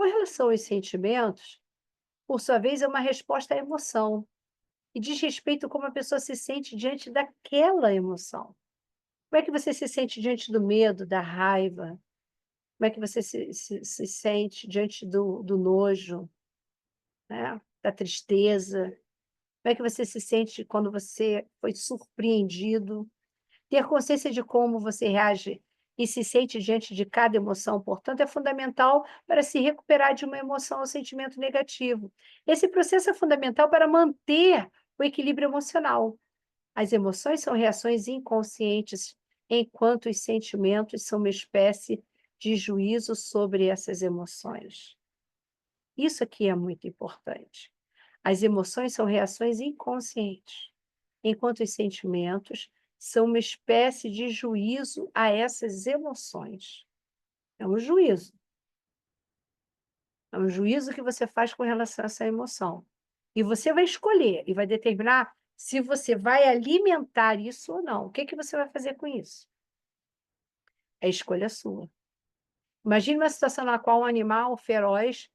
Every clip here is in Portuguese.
Com relação aos sentimentos, por sua vez, é uma resposta à emoção e diz respeito a como a pessoa se sente diante daquela emoção. Como é que você se sente diante do medo, da raiva? Como é que você se sente diante do nojo, né, da tristeza? Como é que você se sente quando você foi surpreendido? Ter consciência de como você reage e se sente diante de cada emoção, portanto, é fundamental para se recuperar de uma emoção ou sentimento negativo. Esse processo é fundamental para manter o equilíbrio emocional. As emoções são reações inconscientes, enquanto os sentimentos são uma espécie de juízo sobre essas emoções. Isso aqui é muito importante. As emoções são reações inconscientes, enquanto os sentimentos são uma espécie de juízo a essas emoções. É um juízo. É um juízo que você faz com relação a essa emoção. E você vai escolher e vai determinar se você vai alimentar isso ou não. O que que você vai fazer com isso? É escolha sua. Imagine uma situação na qual um animal feroz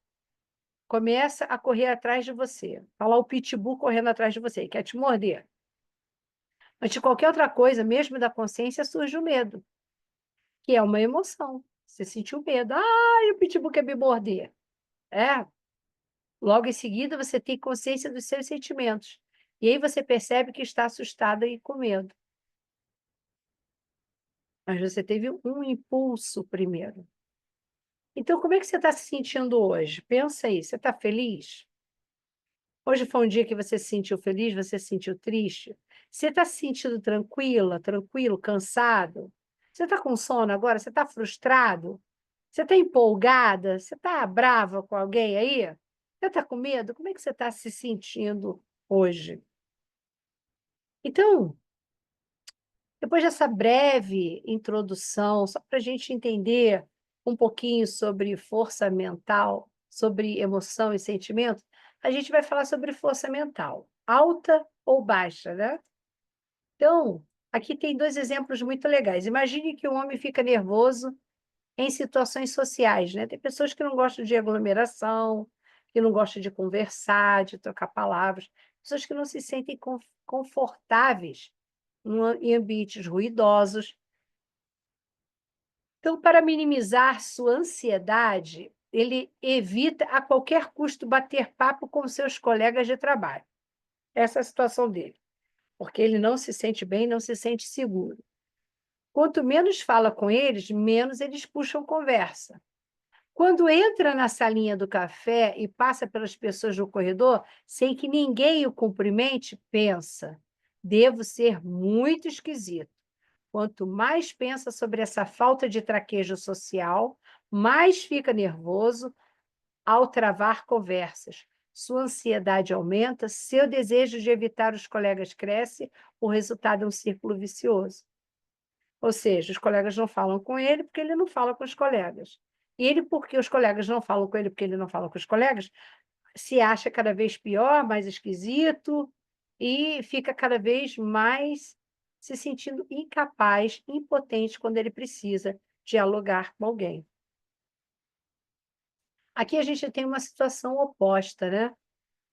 começa a correr atrás de você. Está lá o pitbull correndo atrás de você, quer te morder. Mas de qualquer outra coisa, mesmo da consciência, surge o medo, que é uma emoção. Você sentiu medo. "Ai, o pitbull quer me morder". É. Logo em seguida, você tem consciência dos seus sentimentos. E aí você percebe que está assustada e com medo. Mas você teve um impulso primeiro. Então, como é que você está se sentindo hoje? Pensa aí, você está feliz? Hoje foi um dia que você se sentiu feliz, você se sentiu triste? Você está se sentindo tranquila, tranquilo, cansado? Você está com sono agora? Você está frustrado? Você está empolgada? Você está brava com alguém aí? Você está com medo? Como é que você está se sentindo hoje? Então, depois dessa breve introdução, só para a gente entender um pouquinho sobre força mental, sobre emoção e sentimento, a gente vai falar sobre força mental, alta ou baixa, né? Então, aqui tem 2 exemplos muito legais. Imagine que um homem fica nervoso em situações sociais, né? Tem pessoas que não gostam de aglomeração, que não gostam de conversar, de trocar palavras, pessoas que não se sentem confortáveis em ambientes ruidosos. Então, para minimizar sua ansiedade, ele evita a qualquer custo bater papo com seus colegas de trabalho. Essa é a situação dele, porque ele não se sente bem, não se sente seguro. Quanto menos fala com eles, menos eles puxam conversa. Quando entra na salinha do café e passa pelas pessoas no corredor, sem que ninguém o cumprimente, pensa: devo ser muito esquisito. Quanto mais pensa sobre essa falta de traquejo social, mais fica nervoso ao travar conversas. Sua ansiedade aumenta, seu desejo de evitar os colegas cresce, o resultado é um círculo vicioso. Ou seja, os colegas não falam com ele porque ele não fala com os colegas. E ele, porque os colegas não falam com ele porque ele não fala com os colegas, se acha cada vez pior, mais esquisito e fica cada vez mais se sentindo incapaz, impotente quando ele precisa dialogar com alguém. Aqui a gente tem uma situação oposta, né?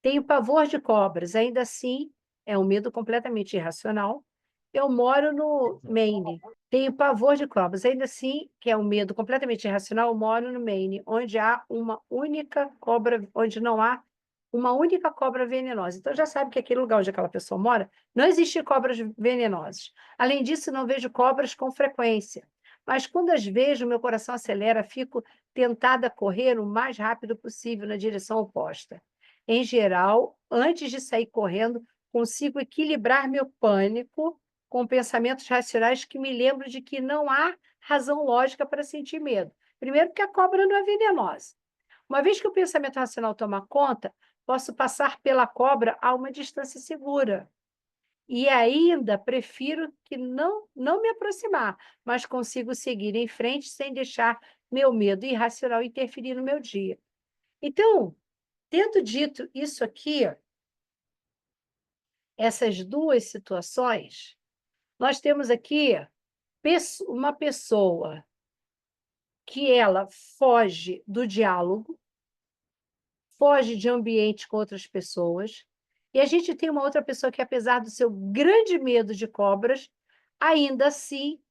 Tenho pavor de cobras, ainda assim é um medo completamente irracional. Eu moro no Maine, tenho pavor de cobras, ainda assim, que é um medo completamente irracional, eu moro no Maine, onde há uma única cobra, onde não há uma única cobra venenosa. Então já sabe que aquele lugar onde aquela pessoa mora, não existe cobras venenosas. Além disso, não vejo cobras com frequência. Mas quando as vejo, meu coração acelera, fico tentada a correr o mais rápido possível na direção oposta. Em geral, antes de sair correndo, consigo equilibrar meu pânico com pensamentos racionais que me lembram de que não há razão lógica para sentir medo. Primeiro, porque a cobra não é venenosa. Uma vez que o pensamento racional toma conta, posso passar pela cobra a uma distância segura. E ainda prefiro que não me aproximar, mas consigo seguir em frente sem deixar meu medo irracional interferir no meu dia. Então, tendo dito isso aqui, essas 2 situações, nós temos aqui uma pessoa que ela foge do diálogo, foge de ambiente com outras pessoas. E a gente tem uma outra pessoa que, apesar do seu grande medo de cobras, ainda assim,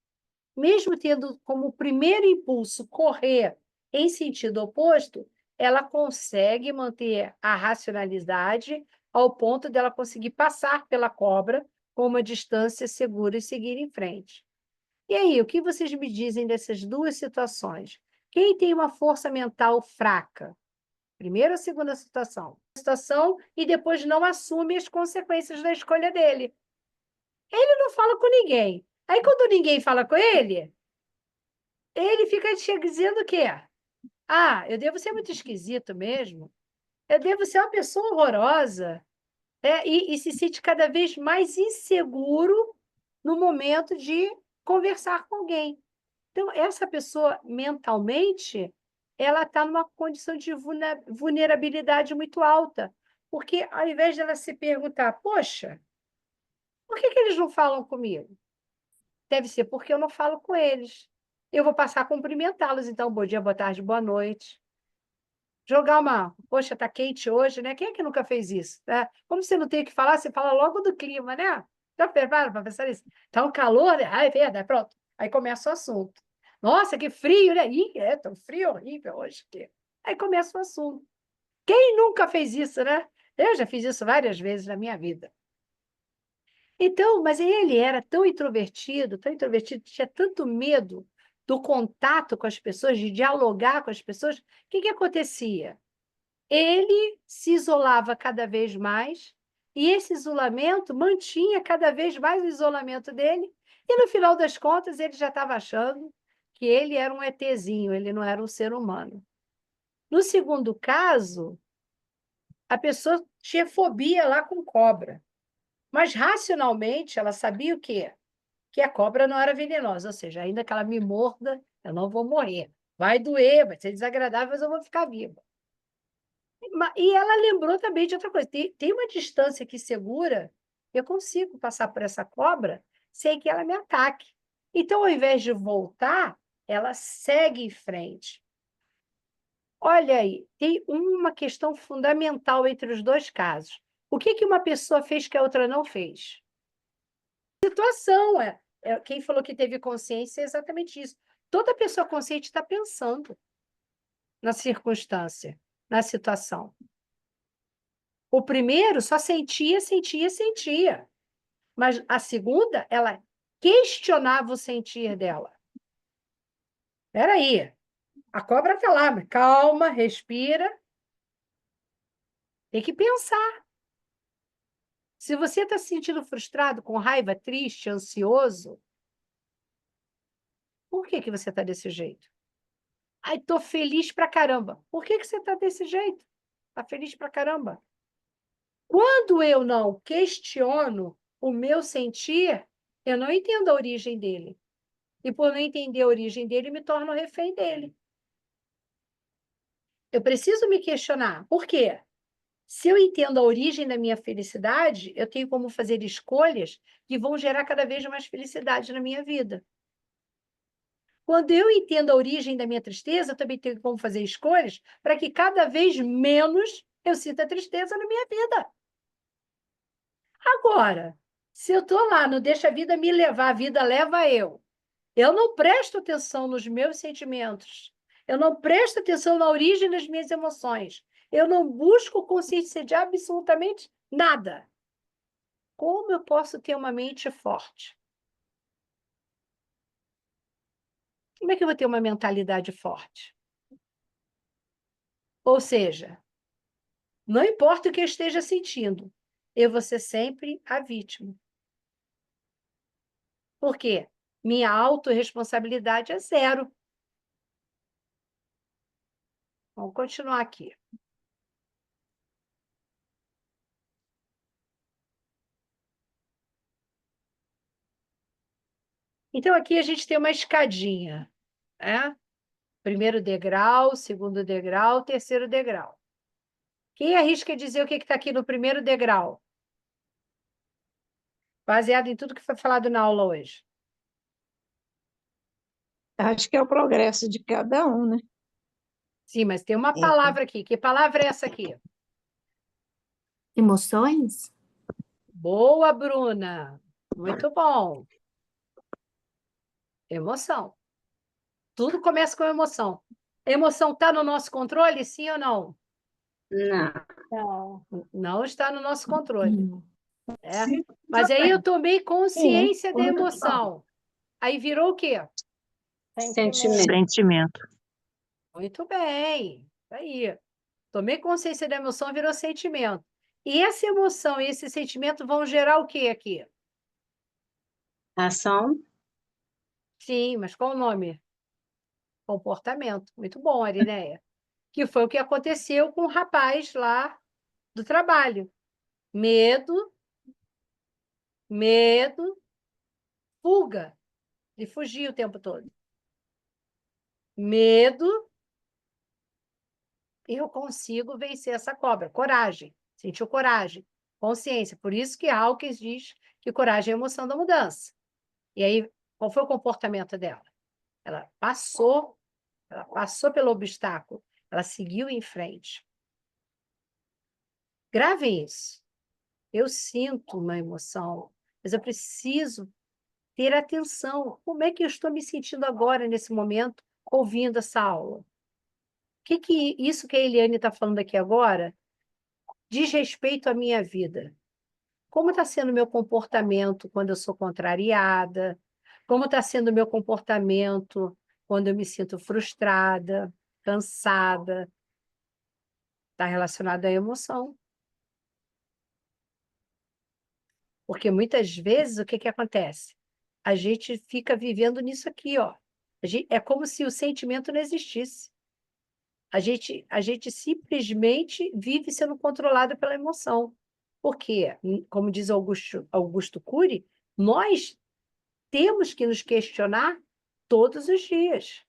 mesmo tendo como primeiro impulso correr em sentido oposto, ela consegue manter a racionalidade ao ponto dela conseguir passar pela cobra com uma distância segura e seguir em frente. E aí, o que vocês me dizem dessas duas situações? Quem tem uma força mental fraca? Primeira ou segunda situação? Situação e depois não assume as consequências da escolha dele. Ele não fala com ninguém. Aí, quando ninguém fala com ele fica dizendo o quê? Ah, eu devo ser muito esquisito mesmo. Eu devo ser uma pessoa horrorosa. E se sente cada vez mais inseguro no momento de conversar com alguém. Então, essa pessoa, mentalmente, ela está numa condição de vulnerabilidade muito alta, porque ao invés dela se perguntar, poxa, por que eles não falam comigo? Deve ser porque eu não falo com eles. Eu vou passar a cumprimentá-los, então, bom dia, boa tarde, boa noite. Jogar uma, poxa, tá quente hoje, né? Quem é que nunca fez isso? Né? Como você não tem o que falar, você fala logo do clima, né? Já prepara para pensar nisso? Tá um calor, né? Ah, é verdade, pronto. Aí começa o assunto. Nossa, que frio, né? Ih, tão frio horrível hoje. Aí começa o assunto. Quem nunca fez isso, né? Eu já fiz isso várias vezes na minha vida. Então, mas ele era tão introvertido, tinha tanto medo do contato com as pessoas, de dialogar com as pessoas. O que que acontecia? Ele se isolava cada vez mais, e esse isolamento mantinha cada vez mais o isolamento dele, e no final das contas ele já estava achando que ele era um ETzinho, ele não era um ser humano. No segundo caso, a pessoa tinha fobia lá com cobra, mas racionalmente ela sabia o quê? Que a cobra não era venenosa, ou seja, ainda que ela me morda, eu não vou morrer. Vai doer, vai ser desagradável, mas eu vou ficar viva. E ela lembrou também de outra coisa. Tem uma distância aqui segura, eu consigo passar por essa cobra sem que ela me ataque. Então, ao invés de voltar, ela segue em frente. Olha aí, tem uma questão fundamental entre os dois casos. O que que uma pessoa fez que a outra não fez? Situação, quem falou que teve consciência é exatamente isso. Toda pessoa consciente está pensando na circunstância, na situação. O primeiro só sentia, sentia, sentia. Mas a segunda, ela questionava o sentir dela. Espera aí, a cobra está lá, mas calma, respira. Tem que pensar. Se você está se sentindo frustrado, com raiva, triste, ansioso, por que que você está desse jeito? Ai, estou feliz pra caramba. Por que que você está desse jeito? Está feliz pra caramba. Quando eu não questiono o meu sentir, eu não entendo a origem dele. E por não entender a origem dele, me torno refém dele. Eu preciso me questionar. Por quê? Se eu entendo a origem da minha felicidade, eu tenho como fazer escolhas que vão gerar cada vez mais felicidade na minha vida. Quando eu entendo a origem da minha tristeza, eu também tenho como fazer escolhas para que cada vez menos eu sinta tristeza na minha vida. Agora, se eu estou lá, não deixa a vida me levar, a vida leva eu não presto atenção nos meus sentimentos, eu não presto atenção na origem das minhas emoções, eu não busco consciência de absolutamente nada. Como eu posso ter uma mente forte? Como é que eu vou ter uma mentalidade forte? Ou seja, não importa o que eu esteja sentindo, eu vou ser sempre a vítima. Por quê? Minha autorresponsabilidade é zero. Vamos continuar aqui. Então, aqui a gente tem uma escadinha, né? Primeiro degrau, segundo degrau, terceiro degrau. Quem arrisca dizer o que está aqui no primeiro degrau? Baseado em tudo que foi falado na aula hoje. Acho que é o progresso de cada um, né? Sim, mas tem uma É, palavra aqui. Que palavra é essa aqui? Emoções? Boa, Bruna. Muito bom. Emoção. Tudo começa com emoção. Emoção está no nosso controle, sim ou não? não. Não. Não está no nosso controle. Hum. É. Mas aí eu tomei consciência da Sim. emoção. Aí virou o quê? Sentimento. Sentimento. Muito bem. Aí. Tomei consciência da emoção, virou sentimento. E essa emoção e esse sentimento vão gerar o quê aqui? Ação. Sim, mas qual o nome? Comportamento. Muito bom, Arineia. Que foi o que aconteceu com o rapaz lá do trabalho. Medo, medo, fuga. Ele fugia o tempo todo. Medo, eu consigo vencer essa cobra. Coragem. Sentiu coragem. Consciência. Por isso que Hawkins diz que coragem é a emoção da mudança. E aí, qual foi o comportamento dela? Ela passou pelo obstáculo, ela seguiu em frente. Gravem isso. Eu sinto uma emoção, mas eu preciso ter atenção. Como é que eu estou me sentindo agora, nesse momento, ouvindo essa aula? O que isso que a Eliane está falando aqui agora diz respeito à minha vida? Como está sendo o meu comportamento quando eu sou contrariada? Como está sendo o meu comportamento quando eu me sinto frustrada, cansada? Está relacionado à emoção. Porque muitas vezes o que acontece? A gente fica vivendo nisso aqui, ó. É como se o sentimento não existisse. A gente simplesmente vive sendo controlado pela emoção. Porque, como diz Augusto Cury, nós temos que nos questionar todos os dias.